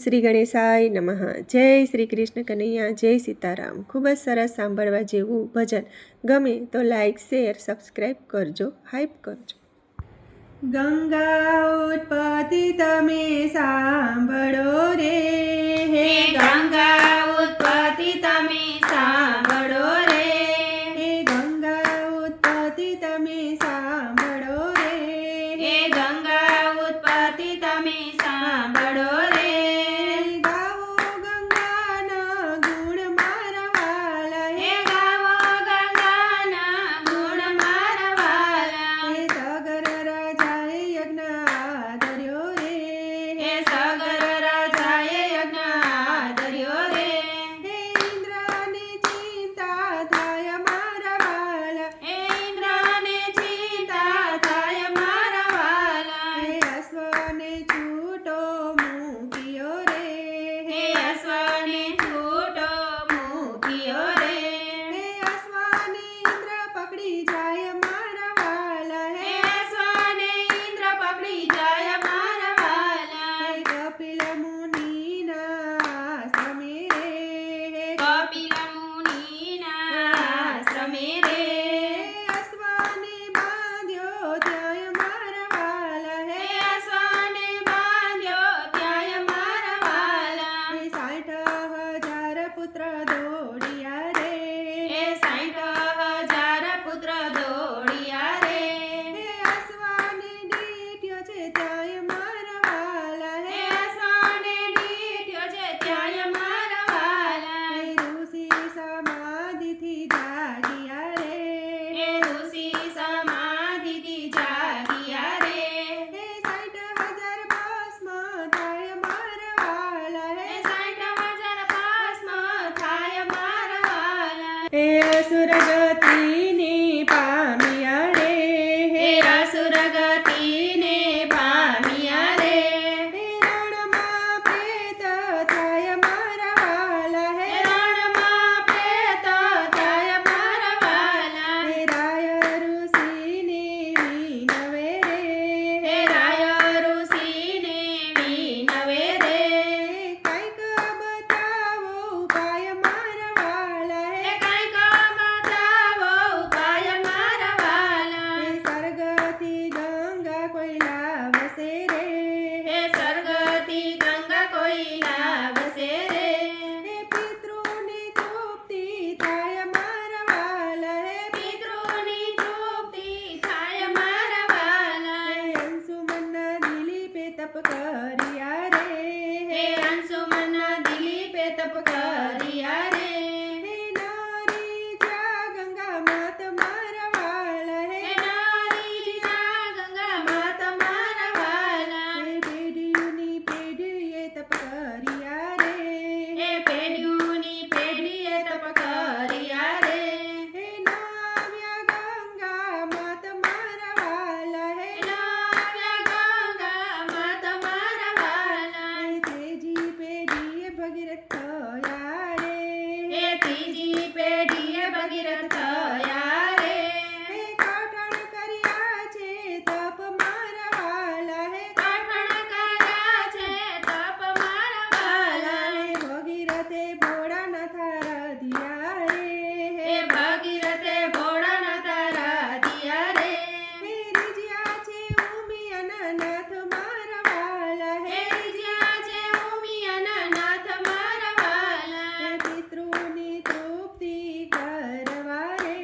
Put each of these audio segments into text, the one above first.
શ્રી ગણેશાય નમઃ. જય શ્રી કૃષ્ણ કનૈયા, જય સીતારામ. ખૂબ જ સરસ સાંભળવા જેવું ભજન. ગમે તો લાઈક, શેર, સબસ્ક્રાઈબ કરજો, હાઈપ કરજો. ગંગા ઉત્પત્તિ તમે સાંભળો રે, હે ગંગા ઉત્પત્તિ તમે સાંભળો રે, હે ગંગા ઉત્પત્તિ તમે સાંભળો રે, હે ગંગા ઉત્પત્તિ તમે સાંભળો રે. ગાવો ગંગાના ગુણ મારા વાલા, હે ગાવો ગંગાના ગુણ મારા વાલા, હે સગર રાજાએ યજ્ઞ આદર્યો રે, હે સગર રાજાએ યજ્ઞ આદર્યો રે, હે ઇન્દ્રની ચિંતા થાય મારા વાલા, હે ઇન્દ્રને ચિંતા થાય મારા વાલા, હે અશ્વને છૂટો મૂક્યો રે, હે અશ્વને છૂટો મૂક્યો રે, હે અશ્વને ઇન્દ્ર પકડી જાય મારા વાલા, હે અશ્વને ઇન્દ્ર પકડી જાય મારા વાલા, હે કપિલ મુનિના આશ્રમે રે, કપિલ મુનિના આશ્રમે રે, અશ્વને બાંધ્યો ત્યાં મારા વાલા, હે અશ્વને બાંધ્યો ત્યાંય મારા વાલા, હે 60,000 પુત્ર દોડ્યા રે, હે 60,000 પુત્ર દોડ્યા રે, હે અશ્વને દીઠ્યો છે ત્યાં મારા વાલા, હે અશ્વને દીઠ્યો છે ત્યાંય મારા વાલા, હે ઋષિ સમાધિથી જાગ્યા રે, હે ઋષિ સમાધિથી જાગ્યા રે, હે 60,000 ભસ્મ થાય મારા વાલા, હે 60,000 ભસ્મ થાય મારા વાલા, હે અસુર ગતિને પામ્યા રે, હે અસુર ગતિને પામ્યા રે, હે રણમાં પ્રેત થાય મારા વાલા, હે રણમાં પ્રેત થાય મારા વાલા, હે રાય ઋષિને વિનવે રે, હે રાય ઋષિને વિનવે રે, કાંઈક બતાવો ઉપાય મારા વાલા, હે કાંઈક બતાવો ઉપાય મારા વાલા, હે સ્વર્ગથી ગંગા કોઈ લાવશે રે, હે સ્વર્ગથી ગંગા કોઈ લાવશે રે, હે પિતૃની તૃપ્તિ થાય મારા વાલા, હે પિતૃની તૃપ્તિ થાય મારા વાલા, હે અંશુમનના દિલીપે તપ કર્યા રે, હે અંશુમન દિલીપે તપ કર્યા રે, હે નારી જા ગંગા માત મારા વાલા, હે હે નારી જા ગંગા માત મારા વાલા, હે પેઢીઓની પેઢીએ તપ કર્યા રે, હે પેઢીઓની પેઢીએ તપ કર્યા રે, હે નાવ્યા ગંગા માત મારા વાલા, હે નાવ્યા ગંગા માત મારા વાલા, હે ત્રીજી પેઢીએ ભગીરથ થયા રે, હે ત્રીજી પેઢીએ ભગીરથ થયા રે, હે કઠણ કર્યા છે તપ મારા વાલા, હે કઠણ કર્યા છે તપ મારા વાલા, હે ભગીરથે ભોળાનાથ આરાધ્યા રે, હે ભગીરથે ભોળાનાથ આરાધ્યા રે, હે રીઝ્યા છે ઉમિયાના નાથ મારા વાલા, હે રીઝ્યા છે ઉમિયાના નાથ મારા વાલા, હે પિતૃની તૃપ્તિ કરવા રે,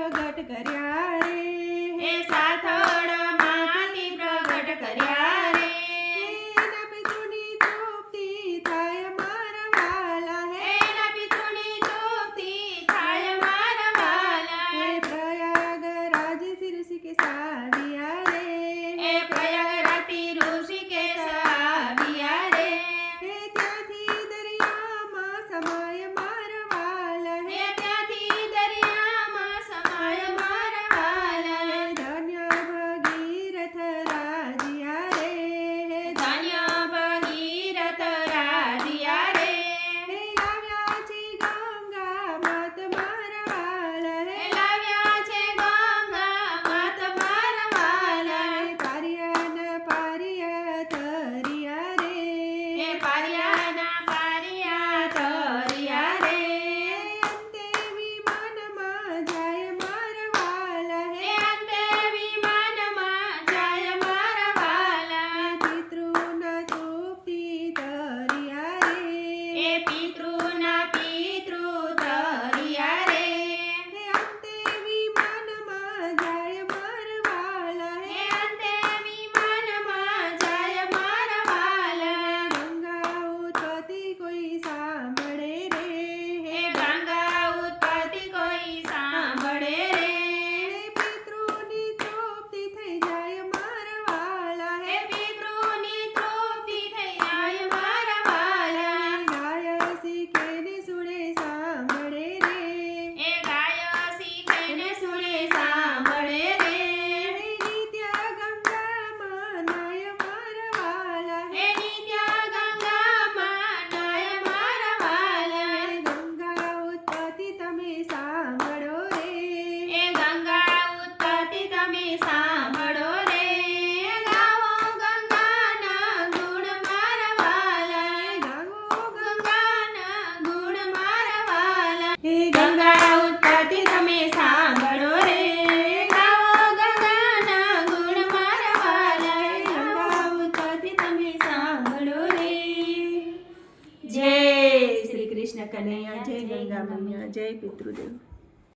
પ્રગટ કર્યા રે હે સાથળમાંથી પ્રગટ કર્યા રે એના પિતૃની તૃપ્તિ થાય મારા વાલા હે એના પિતૃની તૃપ્તિ થાય મારા વાલા હે પ્રયાગરાજથી ઋષિકેશ આવ્યા રે હે પ્રયાગરાજથી ઋષિકેશ આવ્યા રે હે ત્યાંથી દરિયામાં સમાય મારા વાલા હે હે ત્યાંથી દરિયામાં સમાય મારા વાલા ધન્ય ભગીરથ રાજ્યા રે ધન્ય ભગીરથ રાધિયા રે હે લાવ્યા છે ગંગા માત મારા વાલા હે હે લાવ્યા છે ગંગા માત મારા વાલા પારિયાના પારિયા તરિયા રે હે પારિયાના પારિયા તરિયા રે અંતે વિમાનમાં જાય મારા વાલા હે અંતે વિમાનમાં જાય મારા વાલા પિતૃના તૃપ્તિ તરિયા રે હે પિતૃના પિતૃ તરિયા રે હે અંતે વિમાનમાં જાય મારા વાલા હે અંતે વિમાનમાં જાય મારા વાલા ગંગા ઉત્પત્તિ કોઈ સાંભળે રે હે ગંગા ઉત્પત્તિ કોઈ સાંભળે રે પિતૃની તૃપ્તિ થઈ જાય મારા વાલા હે પિતૃની તૃપ્તિ થઈ જાય મારા વાલા ગાય શીખે ને સુરે સાંભળે રે એ ગાય શીખે ને સુરે સાંભળે રે નિત્ય ગંગામાં નાય મારા વાલા હે નિત્ય ગંગામાં નાય મારા વાલા ગંગા ઉત્પત્તિ તમે સાંભળો રે એ ગંગા ઉત્પત્તિ તમે સાંભળો રે ગાવો ગંગાના ગુણ મારા વાલા ગાવો ગંગાના ગુણ મારા વાલા હે ગંગા ઉત્પત્તિ તમે સાંભળો રે ગાવો ગંગાના ગુણ મારા વાલા ગંગા ઉત્પત્તિ તમે સાંભળો રે જય શ્રી કૃષ્ણ કનૈયા જય ગંગા મૈયા જય પિતૃદેવ